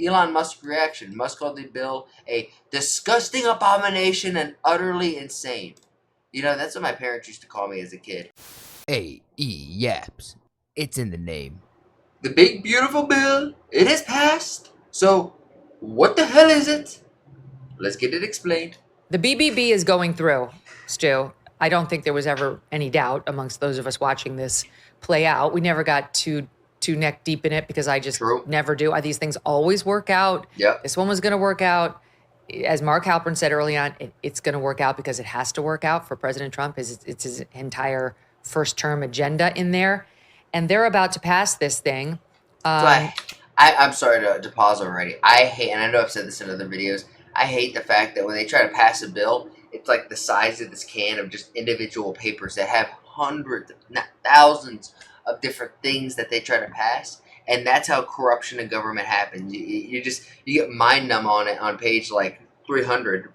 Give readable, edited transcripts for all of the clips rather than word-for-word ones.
Elon Musk reaction. Musk called the bill a disgusting abomination and utterly insane. You know, that's what my parents used to call me as a kid. Yaps. It's in the name. The big beautiful bill, it has passed. So, what the hell is it? Let's get it explained. The BBB is going through, Stu. I don't think there was ever any doubt amongst those of us watching this play out. We never got too neck deep in it because I just True. never do. These things always work out. Yep. This one was going to work out. As Mark Halpern said early on, it's going to work out because it has to work out for President Trump. It's his entire first term agenda in there. And they're about to pass this thing. I'm sorry to pause already. I hate, and I know I've said this in other videos, I hate the fact that when they try to pass a bill, it's like the size of this can of just individual papers that have hundreds, not thousands of different things that they try to pass. And that's how corruption in government happens. You get mind numb on it on page like 300,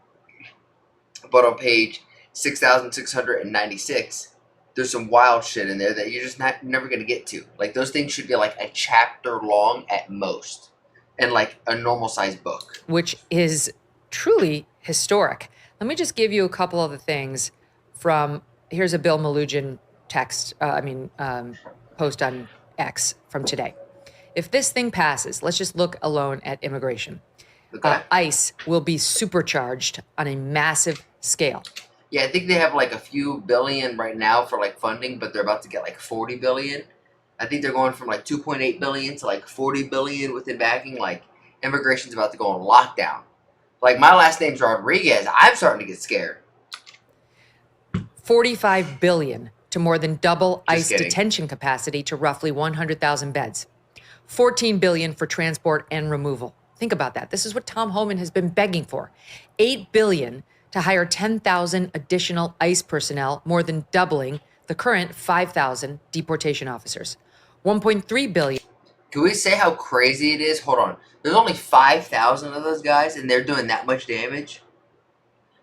but on page 6,696, there's some wild shit in there that you're just never going to get to. Like, those things should be like a chapter long at most, and like a normal sized book. Which is truly historic. Let me just give you a couple of the things from, here's a Bill Melugin post on X from today. If this thing passes, let's just look alone at immigration. Okay. ICE will be supercharged on a massive scale. Yeah, I think they have like a few billion right now for like funding, but they're about to get like 40 billion. I think they're going from like 2.8 billion to like 40 billion within backing. Like, immigration's about to go on lockdown. Like, my last name's Rodriguez. I'm starting to get scared. 45 billion to more than double Just ICE kidding. detention capacity to roughly 100,000 beds. 14 billion for transport and removal. Think about that. This is what Tom Homan has been begging for. 8 billion to hire 10,000 additional ICE personnel, more than doubling the current 5,000 deportation officers. 1.3 billion. Can we say how crazy it is? Hold on. There's only 5,000 of those guys, and they're doing that much damage?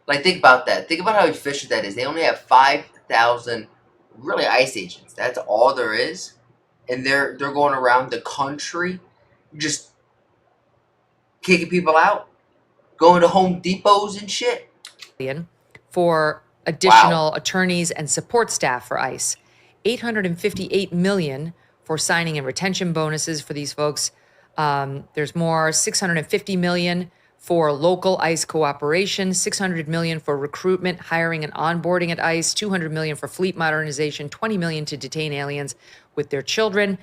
Like, think about that. Think about how efficient that is. They only have 5,000 really ICE agents. That's all there is. And they're going around the country just kicking people out, going to Home Depots and shit. For additional attorneys and support staff for ICE. 858 million for signing and retention bonuses for these folks. There's more, 650 million for local ICE cooperation, 600 million for recruitment, hiring, and onboarding at ICE, 200 million for fleet modernization, 20 million to detain aliens with their children.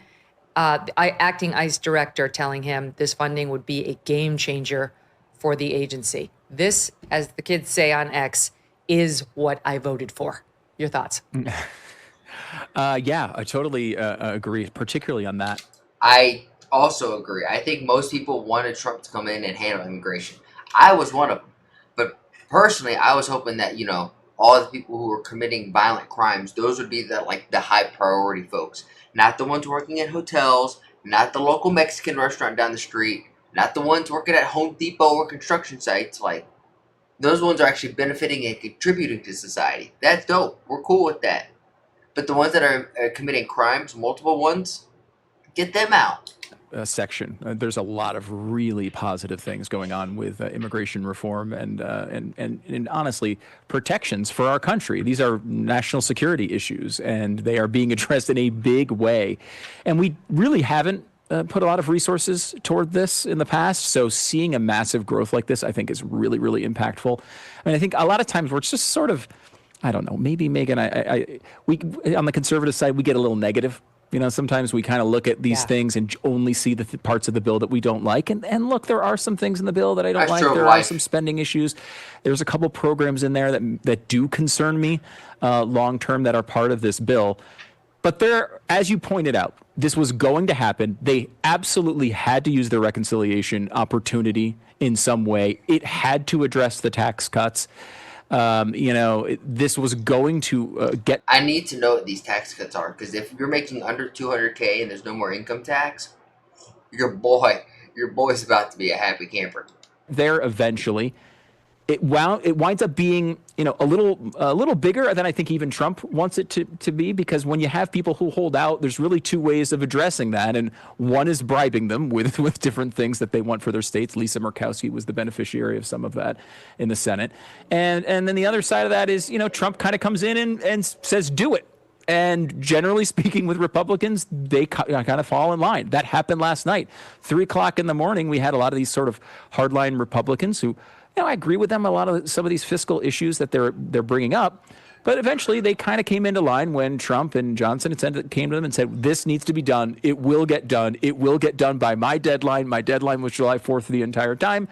Acting ICE director telling him this funding would be a game changer for the agency. This, as the kids say on X, is what I voted for. Your thoughts? Yeah, I totally agree, particularly on that. I also agree. I think most people wanted Trump to come in and handle immigration. I was one of them. But personally, I was hoping that, you know, all the people who were committing violent crimes, those would be the high priority folks. Not the ones working at hotels, not the local Mexican restaurant down the street, not the ones working at Home Depot or construction sites. Like, those ones are actually benefiting and contributing to society. That's dope. We're cool with that. But the ones that are committing crimes, multiple ones, get them out. Section. There's a lot of really positive things going on with immigration reform and honestly protections for our country. These are national security issues, and they are being addressed in a big way. And we really haven't put a lot of resources toward this in the past. So seeing a massive growth like this, I think, is really, really impactful. I mean, I think a lot of times we're just sort of, I don't know, maybe Megan, we on the conservative side, we get a little negative. You know, sometimes we kind of look at these things and only see the parts of the bill that we don't like. And look, there are some things in the bill that I don't like. There are some spending issues. There's a couple programs in there that do concern me long term that are part of this bill. But there, as you pointed out, this was going to happen. They absolutely had to use their reconciliation opportunity in some way. It had to address the tax cuts. This was going to get. I need to know what these tax cuts are, because if you're making under 200K and there's no more income tax, your boy's about to be a happy camper. There eventually. it winds up being, a little bigger than I think even Trump wants it to be, because when you have people who hold out, there's really two ways of addressing that, and one is bribing them with different things that they want for their states. Lisa Murkowski was the beneficiary of some of that in the Senate, and then the other side of that is, Trump kind of comes in and says do it. And generally speaking, with Republicans, they kind of fall in line. That happened last night. 3 o'clock in the morning, we had a lot of these sort of hardline Republicans who, I agree with them a lot of some of these fiscal issues that they're bringing up. But eventually, they kind of came into line when Trump and Johnson came to them and said, "This needs to be done. It will get done. It will get done by my deadline. My deadline was July 4th the entire time."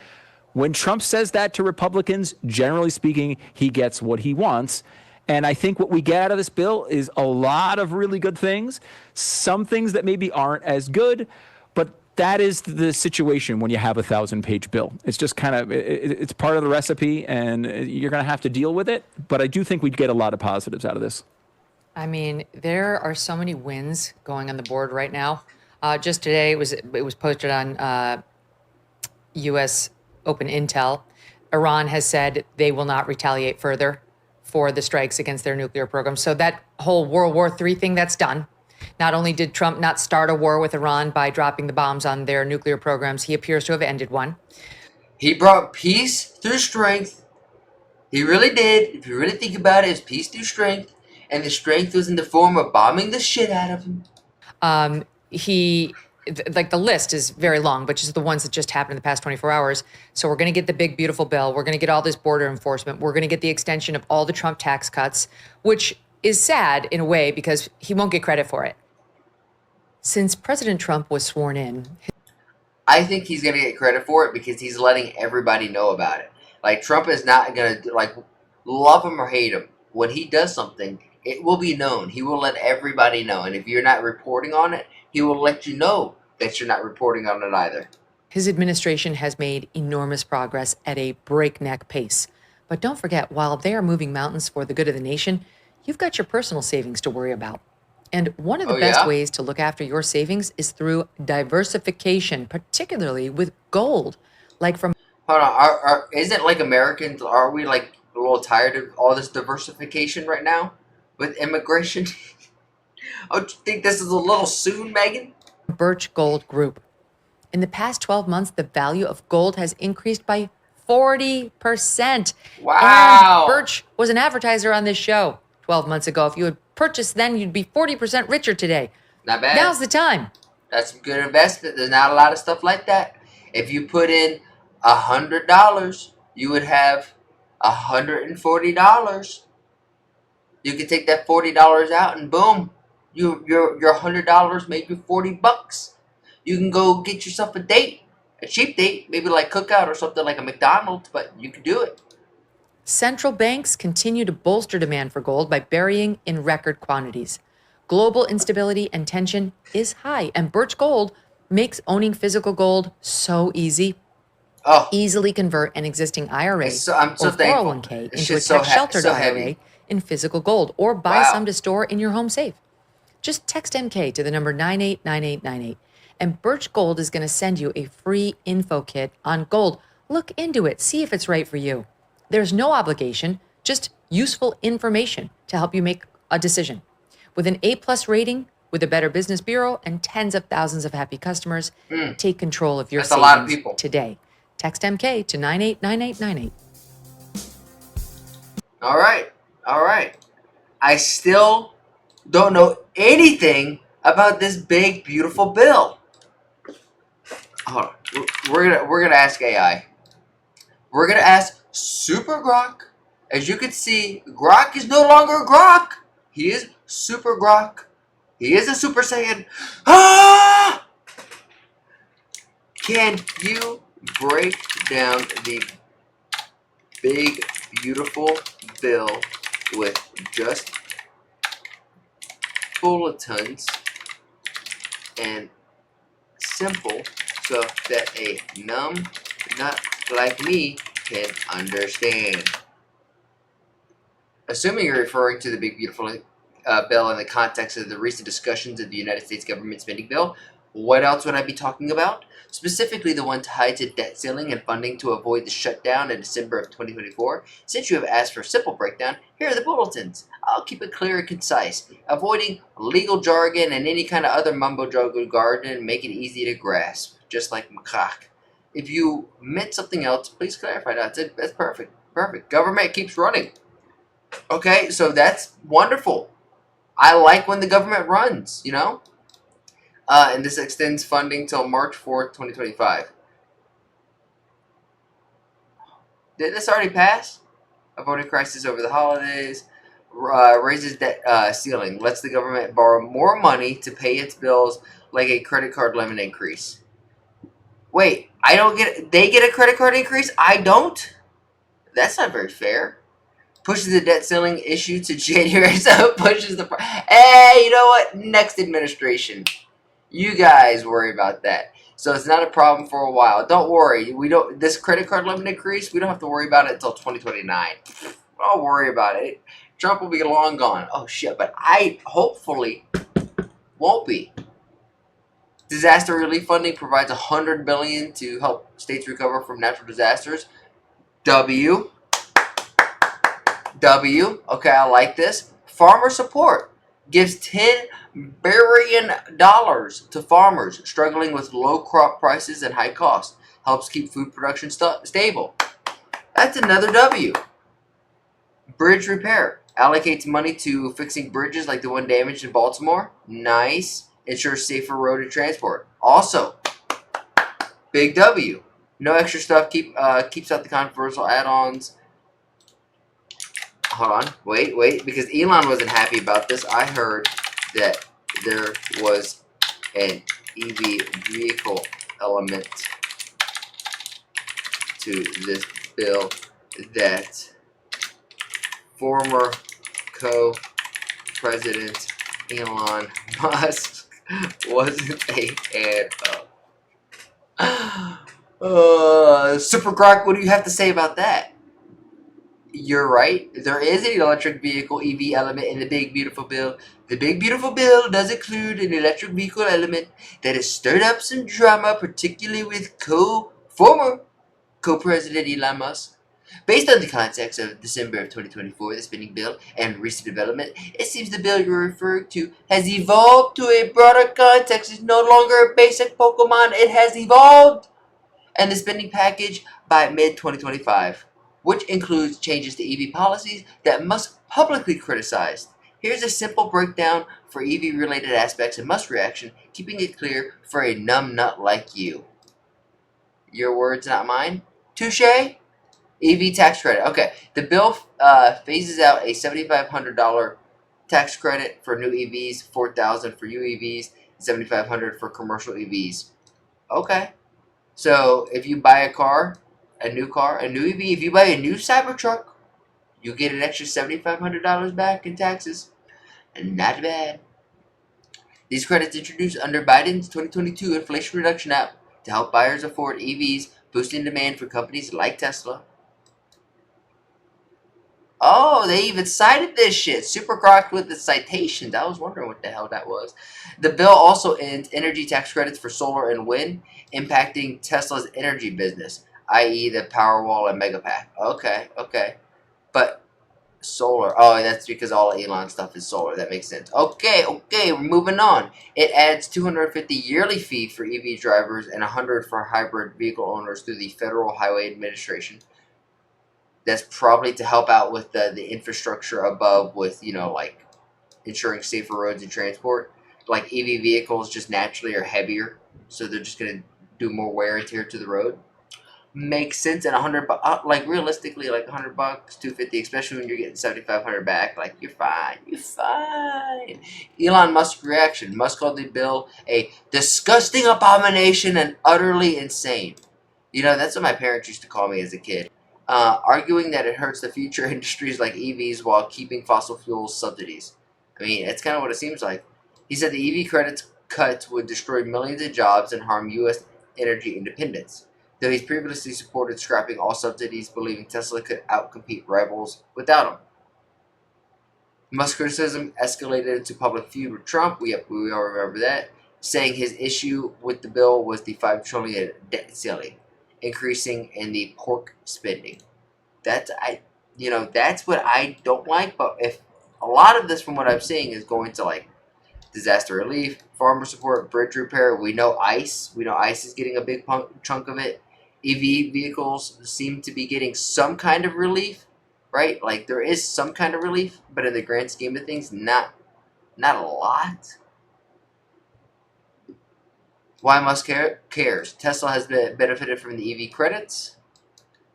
When Trump says that to Republicans, generally speaking, he gets what he wants. And I think what we get out of this bill is a lot of really good things, some things that maybe aren't as good, but that is the situation when you have a 1,000-page bill. It's just kind of, it's part of the recipe, and you're going to have to deal with it. But I do think we'd get a lot of positives out of this. I mean, there are so many wins going on the board right now. Just today, it was posted on U.S. Open Intel. Iran has said they will not retaliate further for the strikes against their nuclear program. So that whole World War III thing, that's done. Not only did Trump not start a war with Iran by dropping the bombs on their nuclear programs, he appears to have ended one. He brought peace through strength. He really did. If you really think about it, it's peace through strength. And the strength was in the form of bombing the shit out of him. The list is very long, but just the ones that just happened in the past 24 hours. So we're going to get the big, beautiful bill. We're going to get all this border enforcement. We're going to get the extension of all the Trump tax cuts, which is sad in a way because he won't get credit for it. Since President Trump was sworn in, I think he's going to get credit for it because he's letting everybody know about it. Like, Trump is not going to, love him or hate him. When he does something, it will be known. He will let everybody know. And if you're not reporting on it, he will let you know that you're not reporting on it either. his administration has made enormous progress at a breakneck pace. But don't forget, while they are moving mountains for the good of the nation, you've got your personal savings to worry about. And one of the best ways to look after your savings is through diversification, particularly with gold. Like from Hold on, isn't like Americans, are we like a little tired of all this diversification right now with immigration? Don't you think this is a little soon, Megan? Birch Gold Group. In the past 12 months, the value of gold has increased by 40%. Wow. And Birch was an advertiser on this show 12 months ago. If you had purchased then, you'd be 40% richer today. Not bad. Now's the time. That's some good investment. There's not a lot of stuff like that. If you put in $100, you would have $140. You could take that $40 out and boom, your $100 made you $40. You can go get yourself a date, a cheap date, maybe like Cookout or something like a McDonald's, but you can do it. Central banks continue to bolster demand for gold by burying in record quantities. Global instability and tension is high, and Birch Gold makes owning physical gold so easy. Oh, Easily convert an existing IRA I'm so or thankful. 401k It's into a just so tax-sheltered so IRA heavy. in physical gold, or buy Wow. some to store in your home safe. Just text MK to the number 989898, and Birch Gold is going to send you a free info kit on gold. Look into it, see if it's right for you. There's no obligation, just useful information to help you make a decision. With an A+ rating, with a Better Business Bureau, and tens of thousands of happy customers, take control of your That's a lot of savings people. today. Text MK to 989898. All right. I still don't know anything about this big, beautiful bill. Hold on. We're gonna ask AI. We're gonna ask Super Grok. As you can see, Grok is no longer Grok. He is Super Grok. He is a Super Saiyan. Ah! Can you break down the big, beautiful bill with just bulletins and simple so that a numb nut like me can understand? Assuming you're referring to the big, beautiful bill in the context of the recent discussions of the United States government spending bill, What else would I be talking about? Specifically the one tied to debt ceiling and funding to avoid the shutdown in December of 2024. Since you have asked for a simple breakdown, here are the bulletins. I'll keep it clear and concise, avoiding legal jargon and any kind of other mumbo-jumbo jargon and make it easy to grasp, just like macaque. If you meant something else, please clarify. That's it. That's perfect. Perfect. Government keeps running. Okay, so that's wonderful. I like when the government runs, you know? And this extends funding till March 4th, 2025. Did this already pass? Avoiding crisis over the holidays. Raises debt ceiling. Lets the government borrow more money to pay its bills, like a credit card limit increase. Wait, I don't get. They get a credit card increase? I don't? That's not very fair. Pushes the debt ceiling issue to January, so it pushes the. Hey, you know what? Next administration. You guys worry about that. So it's not a problem for a while. Don't worry. We don't. This credit card limit increase, we don't have to worry about it until 2029. Don't worry about it. Trump will be long gone. Oh shit! But I hopefully won't be. Disaster relief funding provides $100 billion to help states recover from natural disasters. W. Okay, I like this. Farmer support gives $10 billion to farmers struggling with low crop prices and high costs. Helps keep food production stable. That's another W. Bridge repair. Allocates money to fixing bridges like the one damaged in Baltimore. Nice. Ensures safer road and transport. Also, big W. No extra stuff. Keeps out the controversial add-ons. Hold on. Wait. Because Elon wasn't happy about this. I heard that there was an EV vehicle element to this bill that former co-president Elon Musk wasn't a fan of. Super Grok, what do you have to say about that? You're right. There is an electric vehicle EV element in the Big Beautiful Bill. The Big Beautiful Bill does include an electric vehicle element that has stirred up some drama, particularly with former co-president Elon Musk. Based on the context of December of 2024, the spending bill, and recent development, it seems the bill you're referring to has evolved to a broader context. It's no longer a basic Pokemon. It has evolved. And the spending package by mid-2025, which includes changes to EV policies that Musk publicly criticized. Here's a simple breakdown for EV-related aspects and Musk's reaction, keeping it clear for a numbnut like you. Your words, not mine. Touche? EV tax credit. Okay, the bill phases out a $7,500 tax credit for new EVs, $4,000 for UEVs, $7,500 for commercial EVs. Okay, so if you buy a new EV, if you buy a new Cybertruck, you get an extra $7,500 back in taxes. Not bad. These credits introduced under Biden's 2022 Inflation Reduction Act to help buyers afford EVs, boosting demand for companies like Tesla. Oh, they even cited this shit. Super Grok with the citations. I was wondering what the hell that was. The bill also ends energy tax credits for solar and wind, impacting Tesla's energy business, i.e. the Powerwall and Megapack. Okay. But solar. Oh, that's because all Elon stuff is solar. That makes sense. Okay, we're moving on. It adds $250 yearly fee for EV drivers and $100 for hybrid vehicle owners through the Federal Highway Administration. That's probably to help out with the infrastructure above with, like ensuring safer roads and transport. Like EV vehicles just naturally are heavier, so they're just going to do more wear and tear to the road. Makes sense. And $100, like realistically, like $100, $250, especially when you're getting $7,500 back, like you're fine. Elon Musk's reaction. Musk called the bill a disgusting abomination and utterly insane. That's what my parents used to call me as a kid. Arguing that it hurts the future industries like EVs while keeping fossil fuels subsidies. I mean, it's kind of what it seems like. He said the EV credits cuts would destroy millions of jobs and harm U.S. energy independence, though he's previously supported scrapping all subsidies, believing Tesla could outcompete rivals without them. Musk's criticism escalated into public feud with Trump. We all remember that. saying his issue with the bill was the $5 trillion debt ceiling, increasing in the pork spending. That's that's what I don't like. But if a lot of this, from what I'm seeing, is going to like disaster relief, farmer support, bridge repair. We know ICE. We know ICE is getting a big chunk of it. EV vehicles seem to be getting some kind of relief, right? Like there is some kind of relief, but in the grand scheme of things, not a lot. Why Musk cares? Tesla has benefited from the EV credits.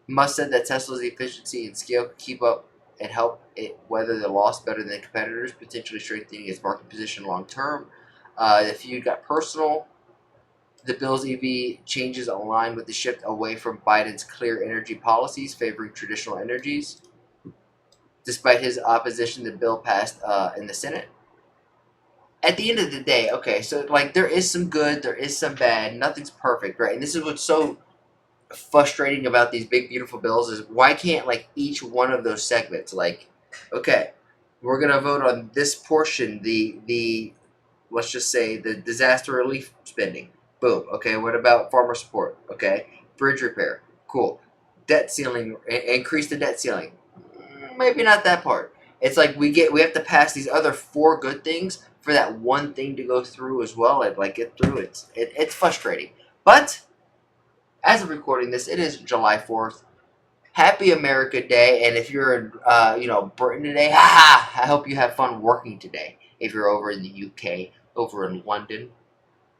Musk said that Tesla's efficiency and scale could keep up and help it weather the loss better than competitors, potentially strengthening its market position long term. The feud got personal. The bill's EV changes align with the shift away from Biden's clear energy policies favoring traditional energies. Despite his opposition, the bill passed in the Senate. At the end of the day, okay, so like there is some good, there is some bad, nothing's perfect, right? And this is what's so frustrating about these big beautiful bills is why can't like each one of those segments, like, okay, we're gonna vote on this portion, the let's just say the disaster relief spending. Boom. Okay, what about farmer support? Okay. Bridge repair. Cool. Debt ceiling, increase the debt ceiling. Maybe not that part. It's like we have to pass these other 4 good things for that one thing to go through as well and like get through. It's frustrating. But as of recording this, it is July 4th. Happy America Day, and if you're in Britain today, I hope you have fun working today. If you're over in the UK, over in London,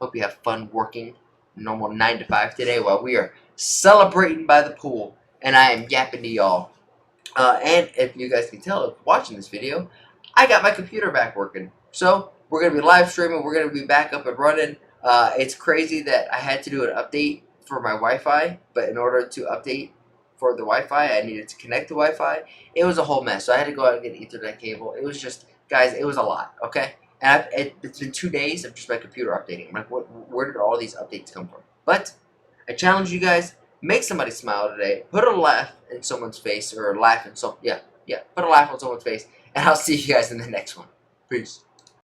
hope you have fun working normal 9 to 5 today while we are celebrating by the pool, and I am yapping to y'all. And if you guys can tell, watching this video, I got my computer back working. So we're gonna be live streaming. We're gonna be back up and running. It's crazy that I had to do an update for my Wi-Fi, but in order to update for the Wi-Fi, I needed to connect the Wi-Fi. It was a whole mess, so I had to go out and get an Ethernet cable. It was just, guys, it was a lot. Okay, and it's been 2 days of just my computer updating. I'm like, where did all these updates come from? But I challenge you guys, make somebody smile today. Put a laugh in someone's face, or put a laugh on someone's face, and I'll see you guys in the next one. Peace.